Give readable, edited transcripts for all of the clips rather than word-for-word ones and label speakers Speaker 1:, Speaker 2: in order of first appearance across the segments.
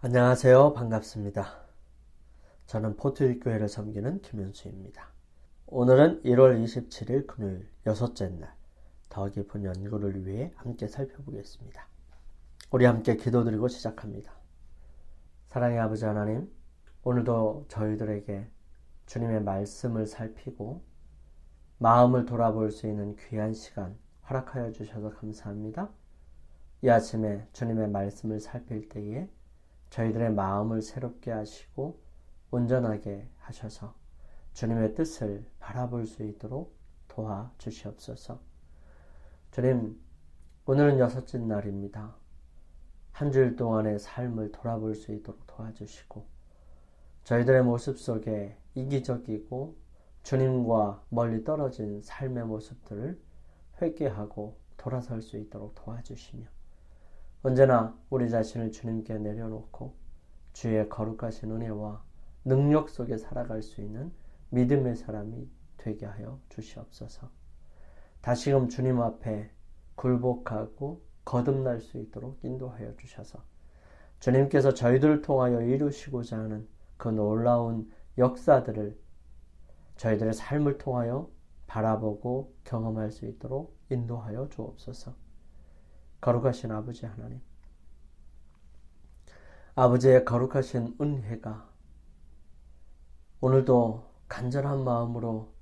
Speaker 1: 안녕하세요. 반갑습니다. 저는 포트윗교회를 섬기는 김현수입니다. 오늘은 1월 27일 금요일 여섯째 날 더 깊은 연구를 위해 함께 살펴보겠습니다. 우리 함께 기도드리고 시작합니다. 사랑의 아버지 하나님, 오늘도 저희들에게 주님의 말씀을 살피고 마음을 돌아볼 수 있는 귀한 시간 허락하여 주셔서 감사합니다. 이 아침에 주님의 말씀을 살필 때에 저희들의 마음을 새롭게 하시고 온전하게 하셔서 주님의 뜻을 바라볼 수 있도록 도와주시옵소서. 주님, 오늘은 여섯째 날입니다. 한 주일 동안의 삶을 돌아볼 수 있도록 도와주시고 저희들의 모습 속에 이기적이고 주님과 멀리 떨어진 삶의 모습들을 회개하고 돌아설 수 있도록 도와주시며 언제나 우리 자신을 주님께 내려놓고 주의 거룩하신 은혜와 능력 속에 살아갈 수 있는 믿음의 사람이 되게 하여 주시옵소서. 다시금 주님 앞에 굴복하고 거듭날 수 있도록 인도하여 주셔서 주님께서 저희들을 통하여 이루시고자 하는 그 놀라운 역사들을 저희들의 삶을 통하여 바라보고 경험할 수 있도록 인도하여 주옵소서. 거룩하신 아버지 하나님, 아버지의 거룩하신 은혜가 오늘도 간절한 마음으로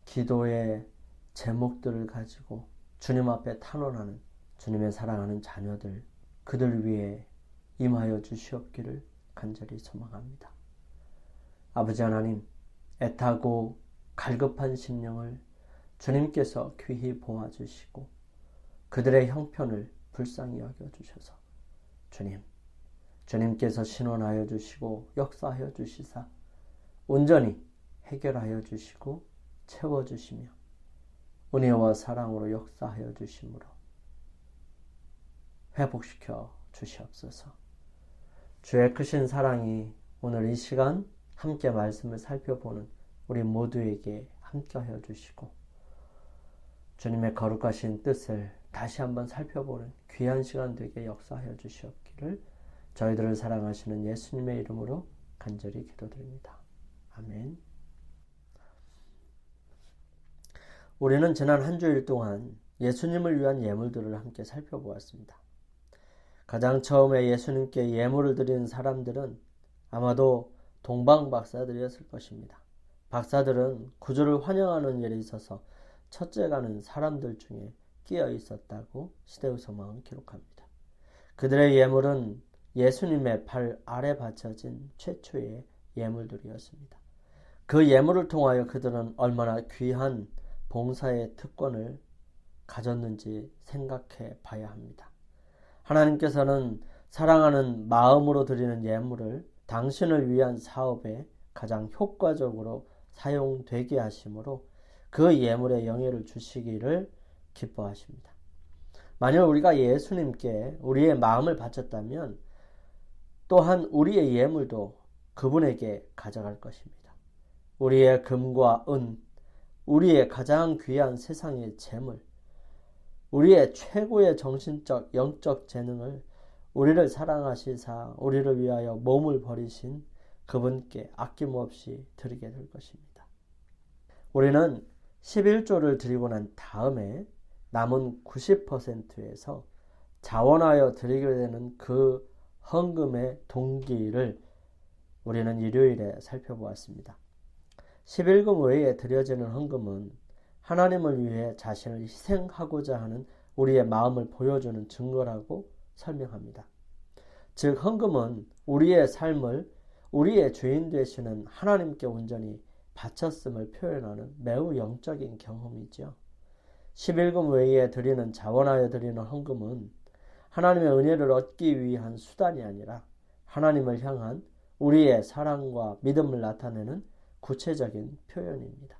Speaker 1: 기도의 제목들을 가지고 주님 앞에 탄원하는 주님의 사랑하는 자녀들, 그들 위해 임하여 주시옵기를 간절히 소망합니다. 아버지 하나님, 애타고 갈급한 심령을 주님께서 귀히 보아주시고 그들의 형편을 불쌍히 여겨주셔서 주님께서 신원하여 주시고 역사하여 주시사 온전히 해결하여 주시고 채워주시며 은혜와 사랑으로 역사하여 주심으로 회복시켜 주시옵소서. 주의 크신 사랑이 오늘 이 시간 함께 말씀을 살펴보는 우리 모두에게 함께하여 주시고 주님의 거룩하신 뜻을 다시 한번 살펴보는 귀한 시간 되게 역사하여 주시옵기를 저희들을 사랑하시는 예수님의 이름으로 간절히 기도드립니다. 아멘. 우리는 지난 한 주일 동안 예수님을 위한 예물들을 함께 살펴보았습니다. 가장 처음에 예수님께 예물을 드린 사람들은 아마도 동방 박사들이었을 것입니다. 박사들은 구주를 환영하는 일에 있어서 첫째가는 사람들 중에 끼어 있었다고 시대우서망은 기록합니다. 그들의 예물은 예수님의 발 아래 받쳐진 최초의 예물들이었습니다. 그 예물을 통하여 그들은 얼마나 귀한 봉사의 특권을 가졌는지 생각해 봐야 합니다. 하나님께서는 사랑하는 마음으로 드리는 예물을 당신을 위한 사업에 가장 효과적으로 사용되게 하심으로 그 예물에 영예를 주시기를 기뻐하십니다. 만일 우리가 예수님께 우리의 마음을 바쳤다면 또한 우리의 예물도 그분에게 가져갈 것입니다. 우리의 금과 은, 우리의 가장 귀한 세상의 재물, 우리의 최고의 정신적, 영적 재능을 우리를 사랑하시사 우리를 위하여 몸을 버리신 그분께 아낌없이 드리게 될 것입니다. 우리는 11조를 드리고 난 다음에 남은 90%에서 자원하여 드리게 되는 그 헌금의 동기를 우리는 일요일에 살펴보았습니다. 11금 외에 드려지는 헌금은 하나님을 위해 자신을 희생하고자 하는 우리의 마음을 보여주는 증거라고 설명합니다. 즉 헌금은 우리의 삶을 우리의 주인 되시는 하나님께 온전히 바쳤음을 표현하는 매우 영적인 경험이죠. 11금 외에 드리는 자원하여 드리는 헌금은 하나님의 은혜를 얻기 위한 수단이 아니라 하나님을 향한 우리의 사랑과 믿음을 나타내는 구체적인 표현입니다.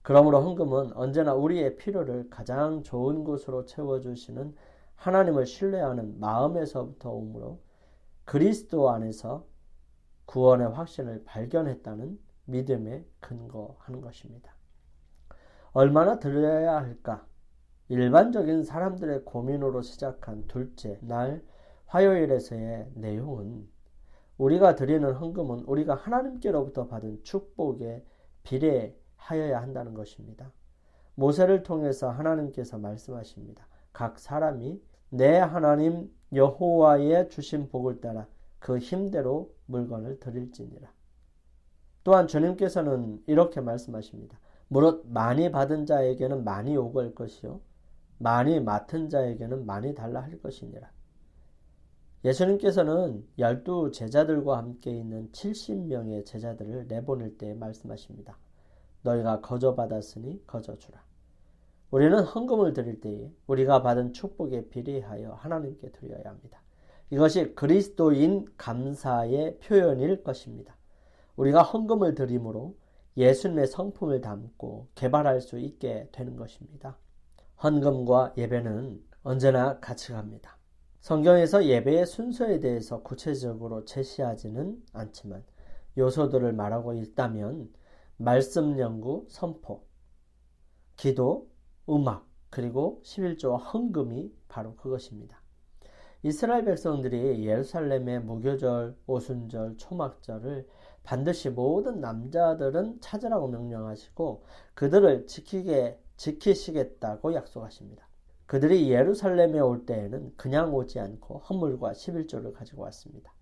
Speaker 1: 그러므로 헌금은 언제나 우리의 필요를 가장 좋은 곳으로 채워주시는 하나님을 신뢰하는 마음에서부터 오므로 그리스도 안에서 구원의 확신을 발견했다는 믿음에 근거하는 것입니다. 얼마나 드려야 할까? 일반적인 사람들의 고민으로 시작한 둘째 날 화요일에서의 내용은 우리가 드리는 헌금은 우리가 하나님께로부터 받은 축복에 비례하여야 한다는 것입니다. 모세를 통해서 하나님께서 말씀하십니다. 각 사람이 내 하나님 여호와의 주신 복을 따라 그 힘대로 물건을 드릴지니라. 또한 주님께서는 이렇게 말씀하십니다. 무릇 많이 받은 자에게는 많이 요구할 것이요 많이 맡은 자에게는 많이 달라 할 것이니라. 예수님께서는 12 제자들과 함께 있는 70명의 제자들을 내보낼 때 말씀하십니다. 너희가 거저 받았으니 거저 주라. 우리는 헌금을 드릴 때에 우리가 받은 축복에 비례하여 하나님께 드려야 합니다. 이것이 그리스도인 감사의 표현일 것입니다. 우리가 헌금을 드림으로 예수님의 성품을 담고 개발할 수 있게 되는 것입니다. 헌금과 예배는 언제나 같이 갑니다. 성경에서 예배의 순서에 대해서 구체적으로 제시하지는 않지만 요소들을 말하고 있다면 말씀 연구, 선포, 기도, 음악, 그리고 11조와 헌금이 바로 그것입니다. 이스라엘 백성들이 예루살렘의 무교절, 오순절, 초막절을 반드시 모든 남자들은 찾으라고 명령하시고 그들을 지키시겠다고 약속하십니다. 그들이 예루살렘에 올 때에는 그냥 오지 않고 헌물과 11조를 가지고 왔습니다.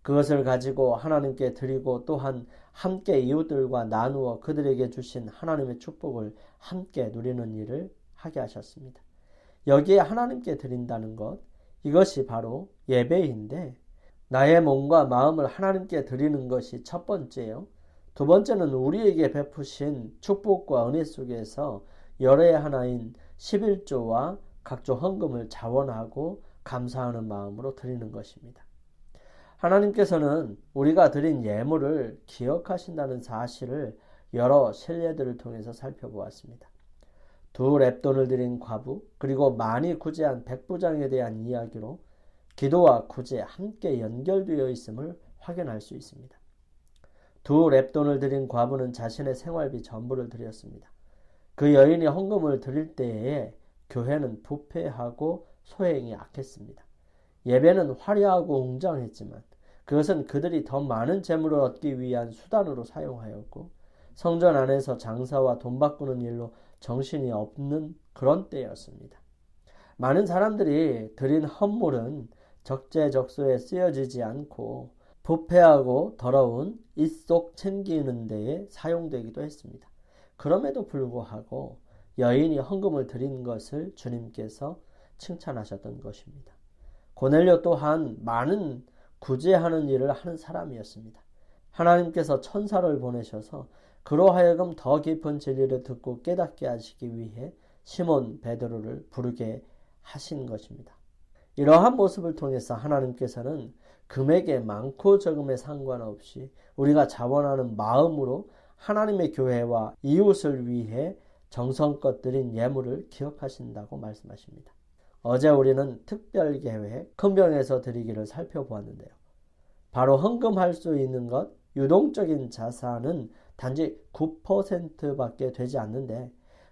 Speaker 1: 그것을 가지고 하나님께 드리고 또한 함께 이웃들과 나누어 그들에게 주신 하나님의 축복을 함께 누리는 일을 하게 하셨습니다. 여기에 하나님께 드린다는 것, 이것이 바로 예배인데 나의 몸과 마음을 하나님께 드리는 것이 첫 번째요. 두 번째는 우리에게 베푸신 축복과 은혜 속에서 열의 하나인 11조와 각종 헌금을 자원하고 감사하는 마음으로 드리는 것입니다. 하나님께서는 우리가 드린 예물을 기억하신다는 사실을 여러 신뢰들을 통해서 살펴보았습니다. 2 렙돈을 드린 과부 그리고 많이 구제한 백부장에 대한 이야기로 기도와 구제 함께 연결되어 있음을 확인할 수 있습니다. 2 렙돈을 드린 과부는 자신의 생활비 전부를 드렸습니다. 그 여인이 헌금을 드릴 때에 교회는 부패하고 소행이 악했습니다. 예배는 화려하고 웅장했지만 그것은 그들이 더 많은 재물을 얻기 위한 수단으로 사용하였고 성전 안에서 장사와 돈 바꾸는 일로 정신이 없는 그런 때였습니다. 많은 사람들이 드린 헌물은 적재적소에 쓰여지지 않고 부패하고 더러운 입속 챙기는 데에 사용되기도 했습니다. 그럼에도 불구하고 여인이 헌금을 드린 것을 주님께서 칭찬하셨던 것입니다. 고넬료 또한 많은 구제하는 일을 하는 사람이었습니다. 하나님께서 천사를 보내셔서 그로 하여금 더 깊은 진리를 듣고 깨닫게 하시기 위해 시몬 베드로를 부르게 하신 것입니다. 이러한 모습을 통해서 하나님께서는 금액의 많고 적음에 상관없이 우리가 자원하는 마음으로 하나님의 교회와 이웃을 위해 정성껏 드린 예물을 기억하신다고 말씀하십니다. 어제 우리는 특별계획 큰병에서 드리기를 살펴보았는데요. 바로 헌금할 수 있는 것, 유동적인 자산은 단지 9%밖에 되지 않는데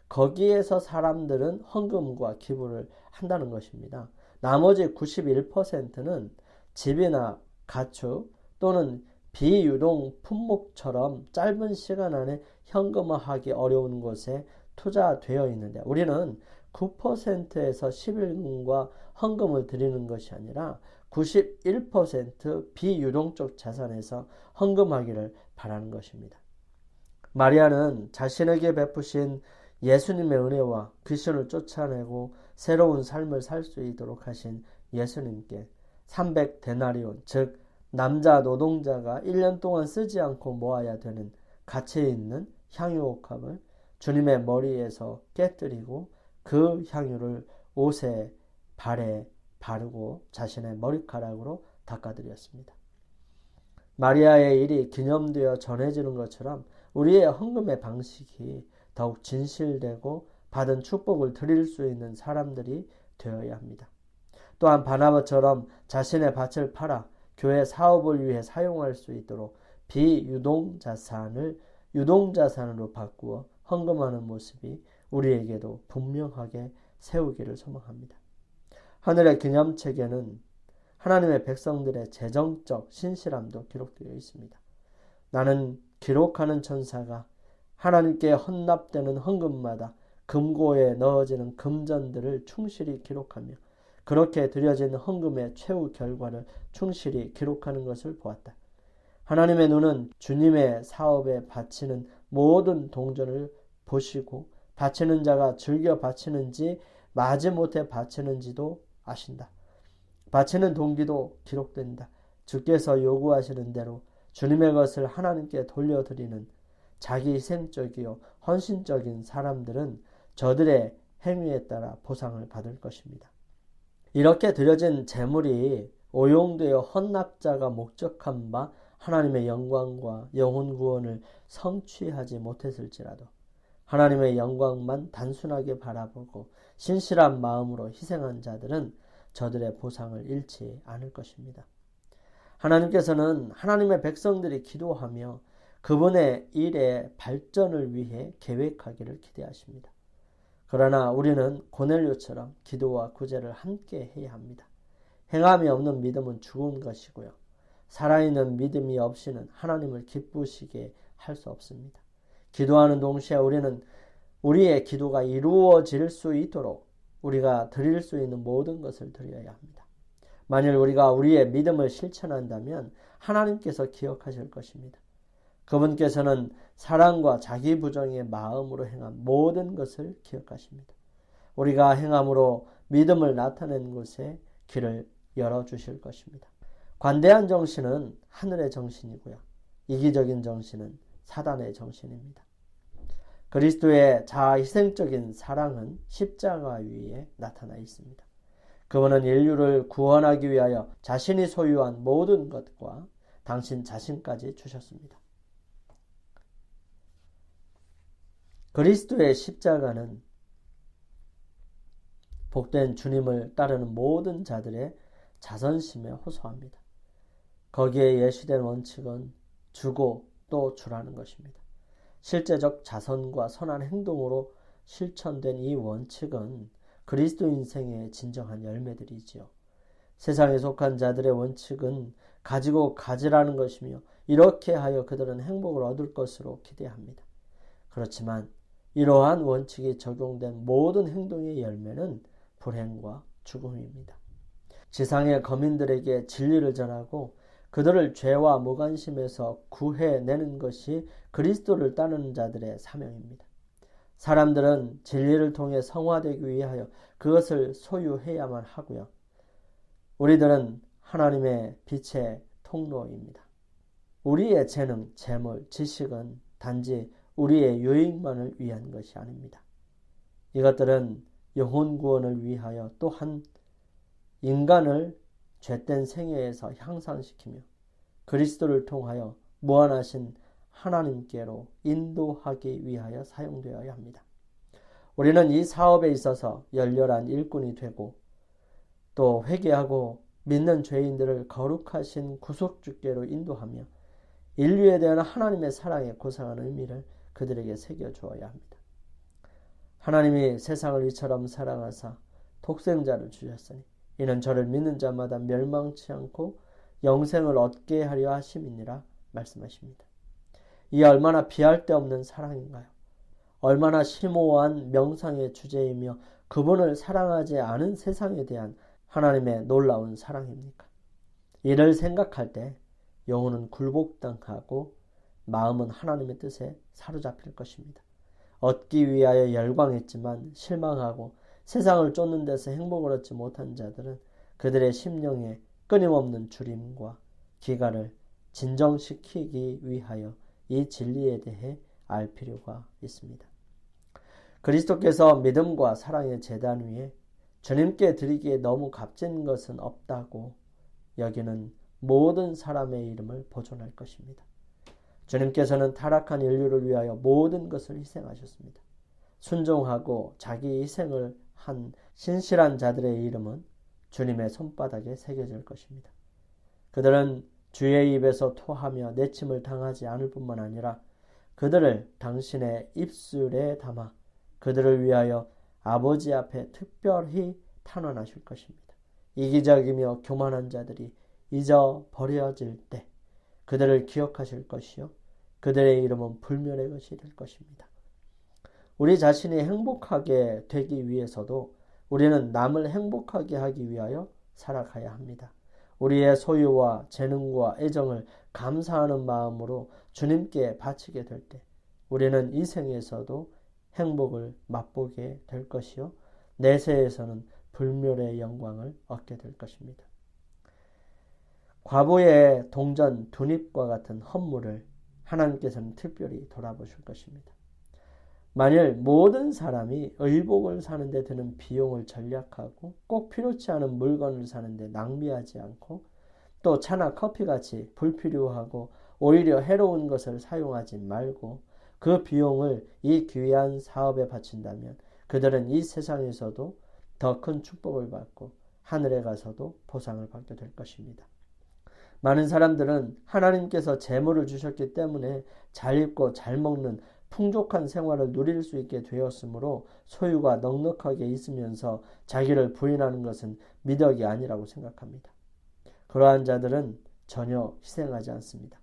Speaker 1: 거기에서 사람들은 헌금과 기부를 한다는 것입니다. 나머지 91%는 집이나 가축 또는 비유동 품목처럼 짧은 시간 안에 현금화하기 어려운 곳에 투자되어 있는데 우리는 9%에서 11금과 헌금을 드리는 것이 아니라 91% 비유동적 자산에서 헌금하기를 바라는 것입니다. 마리아는 자신에게 베푸신 예수님의 은혜와 귀신을 쫓아내고 새로운 삶을 살 수 있도록 하신 예수님께 300데나리온, 즉 남자 노동자가 1년 동안 쓰지 않고 모아야 되는 가치 있는 향유옥합을 주님의 머리에서 깨뜨리고 그 향유를 옷에 발에 바르고 자신의 머리카락으로 닦아드렸습니다. 마리아의 일이 기념되어 전해지는 것처럼 우리의 헌금의 방식이 더욱 진실되고 받은 축복을 드릴 수 있는 사람들이 되어야 합니다. 또한 바나바처럼 자신의 밭을 팔아 교회 사업을 위해 사용할 수 있도록 비유동자산을 유동자산으로 바꾸어 헌금하는 모습이 우리에게도 분명하게 세우기를 소망합니다. 하늘의 기념책에는 하나님의 백성들의 재정적 신실함도 기록되어 있습니다. 나는 기록하는 천사가 하나님께 헌납되는 헌금마다 금고에 넣어지는 금전들을 충실히 기록하며 그렇게 드려진 헌금의 최후 결과를 충실히 기록하는 것을 보았다. 하나님의 눈은 주님의 사업에 바치는 모든 동전을 보시고 바치는 자가 즐겨 바치는지 마지못해 바치는지도 아신다. 바치는 동기도 기록된다. 주께서 요구하시는 대로 주님의 것을 하나님께 돌려드리는 자기 희생적이요 헌신적인 사람들은 저들의 행위에 따라 보상을 받을 것입니다. 이렇게 드려진 재물이 오용되어 헌납자가 목적한 바 하나님의 영광과 영혼 구원을 성취하지 못했을지라도 하나님의 영광만 단순하게 바라보고 신실한 마음으로 희생한 자들은 저들의 보상을 잃지 않을 것입니다. 하나님께서는 하나님의 백성들이 기도하며 그분의 일의 발전을 위해 계획하기를 기대하십니다. 그러나 우리는 고넬료처럼 기도와 구제를 함께 해야 합니다. 행함이 없는 믿음은 죽은 것이고요. 살아있는 믿음이 없이는 하나님을 기쁘시게 할 수 없습니다. 기도하는 동시에 우리는 우리의 기도가 이루어질 수 있도록 우리가 드릴 수 있는 모든 것을 드려야 합니다. 만일 우리가 우리의 믿음을 실천한다면 하나님께서 기억하실 것입니다. 그분께서는 사랑과 자기 부정의 마음으로 행한 모든 것을 기억하십니다. 우리가 행함으로 믿음을 나타낸 곳에 길을 열어주실 것입니다. 관대한 정신은 하늘의 정신이고요. 이기적인 정신은 사단의 정신입니다. 그리스도의 자아희생적인 사랑은 십자가 위에 나타나 있습니다. 그분은 인류를 구원하기 위하여 자신이 소유한 모든 것과 당신 자신까지 주셨습니다. 그리스도의 십자가는 복된 주님을 따르는 모든 자들의 자선심에 호소합니다. 거기에 예시된 원칙은 주고 또 주라는 것입니다. 실제적 자선과 선한 행동으로 실천된 이 원칙은 그리스도 인생의 진정한 열매들이지요. 세상에 속한 자들의 원칙은 가지고 가지라는 것이며 이렇게 하여 그들은 행복을 얻을 것으로 기대합니다. 그렇지만 이러한 원칙이 적용된 모든 행동의 열매는 불행과 죽음입니다. 지상의 거민들에게 진리를 전하고 그들을 죄와 무관심에서 구해내는 것이 그리스도를 따르는 자들의 사명입니다. 사람들은 진리를 통해 성화되기 위하여 그것을 소유해야만 하고요. 우리들은 하나님의 빛의 통로입니다. 우리의 재능, 재물, 지식은 단지 우리의 유익만을 위한 것이 아닙니다. 이것들은 영혼 구원을 위하여 또한 인간을 죄된 생애에서 향상시키며 그리스도를 통하여 무한하신 하나님께로 인도하기 위하여 사용되어야 합니다. 우리는 이 사업에 있어서 열렬한 일꾼이 되고 또 회개하고 믿는 죄인들을 거룩하신 구속주께로 인도하며 인류에 대한 하나님의 사랑의 고상한 의미를 그들에게 새겨주어야 합니다. 하나님이 세상을 이처럼 사랑하사 독생자를 주셨으니 이는 저를 믿는 자마다 멸망치 않고 영생을 얻게 하려 하심이니라 말씀하십니다. 이 얼마나 비할 데 없는 사랑인가요? 얼마나 심오한 명상의 주제이며 그분을 사랑하지 않은 세상에 대한 하나님의 놀라운 사랑입니까? 이를 생각할 때 영혼은 굴복당하고 마음은 하나님의 뜻에 사로잡힐 것입니다. 얻기 위하여 열광했지만 실망하고 세상을 쫓는 데서 행복을 얻지 못한 자들은 그들의 심령에 끊임없는 주림과 기가를 진정시키기 위하여 이 진리에 대해 알 필요가 있습니다. 그리스도께서 믿음과 사랑의 제단 위에 주님께 드리기에 너무 값진 것은 없다고 여기는 모든 사람의 이름을 보존할 것입니다. 주님께서는 타락한 인류를 위하여 모든 것을 희생하셨습니다. 순종하고 자기 희생을 한 신실한 자들의 이름은 주님의 손바닥에 새겨질 것입니다. 그들은 주의 입에서 토하며 내침을 당하지 않을 뿐만 아니라 그들을 당신의 입술에 담아 그들을 위하여 아버지 앞에 특별히 탄원하실 것입니다. 이기적이며 교만한 자들이 잊어버려질 때 그들을 기억하실 것이요 그들의 이름은 불멸의 것이 될 것입니다. 우리 자신이 행복하게 되기 위해서도 우리는 남을 행복하게 하기 위하여 살아가야 합니다. 우리의 소유와 재능과 애정을 감사하는 마음으로 주님께 바치게 될 때 우리는 이 생에서도 행복을 맛보게 될 것이요 내세에서는 불멸의 영광을 얻게 될 것입니다. 과부의 동전 두닙과 같은 헌물을 하나님께서는 특별히 돌아보실 것입니다. 만일 모든 사람이 의복을 사는 데 드는 비용을 절약하고 꼭 필요치 않은 물건을 사는 데 낭비하지 않고 또 차나 커피같이 불필요하고 오히려 해로운 것을 사용하지 말고 그 비용을 이 귀한 사업에 바친다면 그들은 이 세상에서도 더 큰 축복을 받고 하늘에 가서도 보상을 받게 될 것입니다. 많은 사람들은 하나님께서 재물을 주셨기 때문에 잘 입고 잘 먹는 풍족한 생활을 누릴 수 있게 되었으므로 소유가 넉넉하게 있으면서 자기를 부인하는 것은 미덕이 아니라고 생각합니다. 그러한 자들은 전혀 희생하지 않습니다.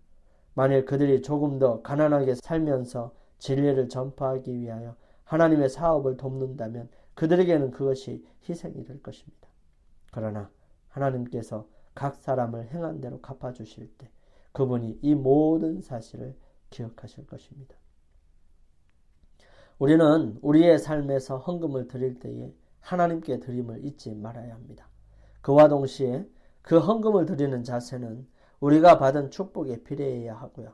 Speaker 1: 만일 그들이 조금 더 가난하게 살면서 진리를 전파하기 위하여 하나님의 사업을 돕는다면 그들에게는 그것이 희생이 될 것입니다. 그러나 하나님께서 각 사람을 행한 대로 갚아주실 때 그분이 이 모든 사실을 기억하실 것입니다. 우리는 우리의 삶에서 헌금을 드릴 때에 하나님께 드림을 잊지 말아야 합니다. 그와 동시에 그 헌금을 드리는 자세는 우리가 받은 축복에 비례해야 하고요.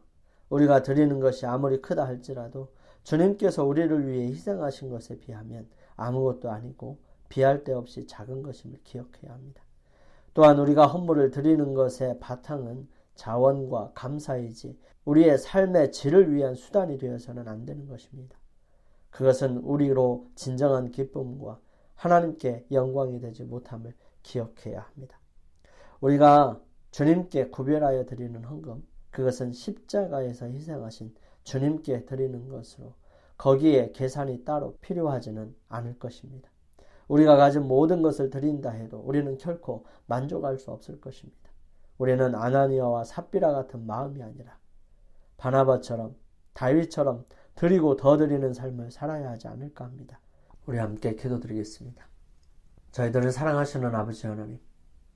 Speaker 1: 우리가 드리는 것이 아무리 크다 할지라도 주님께서 우리를 위해 희생하신 것에 비하면 아무것도 아니고 비할 데 없이 작은 것임을 기억해야 합니다. 또한 우리가 헌물을 드리는 것의 바탕은 자원과 감사이지 우리의 삶의 질을 위한 수단이 되어서는 안 되는 것입니다. 그것은 우리로 진정한 기쁨과 하나님께 영광이 되지 못함을 기억해야 합니다. 우리가 주님께 구별하여 드리는 헌금, 그것은 십자가에서 희생하신 주님께 드리는 것으로 거기에 계산이 따로 필요하지는 않을 것입니다. 우리가 가진 모든 것을 드린다 해도 우리는 결코 만족할 수 없을 것입니다. 우리는 아나니아와 삽비라 같은 마음이 아니라 바나바처럼 다윗처럼 드리고 더 드리는 삶을 살아야 하지 않을까 합니다. 우리 함께 기도드리겠습니다. 저희들을 사랑하시는 아버지 하나님,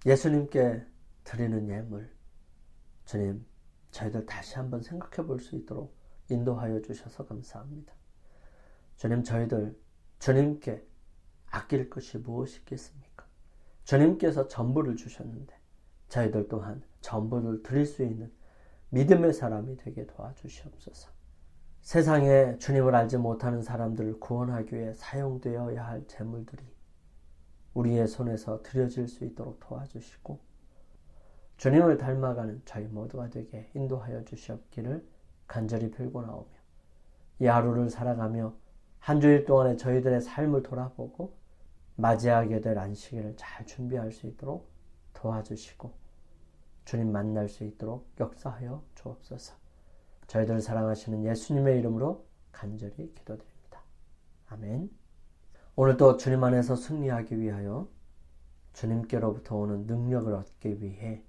Speaker 1: 예수님께 드리는 예물, 주님, 저희들 다시 한번 생각해 볼 수 있도록 인도하여 주셔서 감사합니다. 주님, 저희들 주님께 아낄 것이 무엇이 있겠습니까? 주님께서 전부를 주셨는데 저희들 또한 전부를 드릴 수 있는 믿음의 사람이 되게 도와주시옵소서. 세상에 주님을 알지 못하는 사람들을 구원하기 위해 사용되어야 할 재물들이 우리의 손에서 드려질 수 있도록 도와주시고 주님을 닮아가는 저희 모두가 되게 인도하여 주시옵기를 간절히 빌고나오며 이 하루를 살아가며 한 주일 동안의 저희들의 삶을 돌아보고 맞이하게 될 안식일을 잘 준비할 수 있도록 도와주시고 주님 만날 수 있도록 역사하여 주옵소서. 저희들을 사랑하시는 예수님의 이름으로 간절히 기도드립니다. 아멘. 오늘도 주님 안에서 승리하기 위하여 주님께로부터 오는 능력을 얻기 위해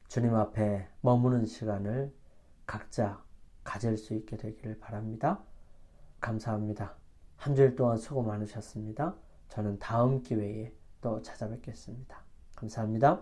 Speaker 1: 주님 앞에 머무는 시간을 각자 가질 수 있게 되기를 바랍니다. 감사합니다. 한 주일 동안 수고 많으셨습니다. 저는 다음 기회에 또 찾아뵙겠습니다. 감사합니다.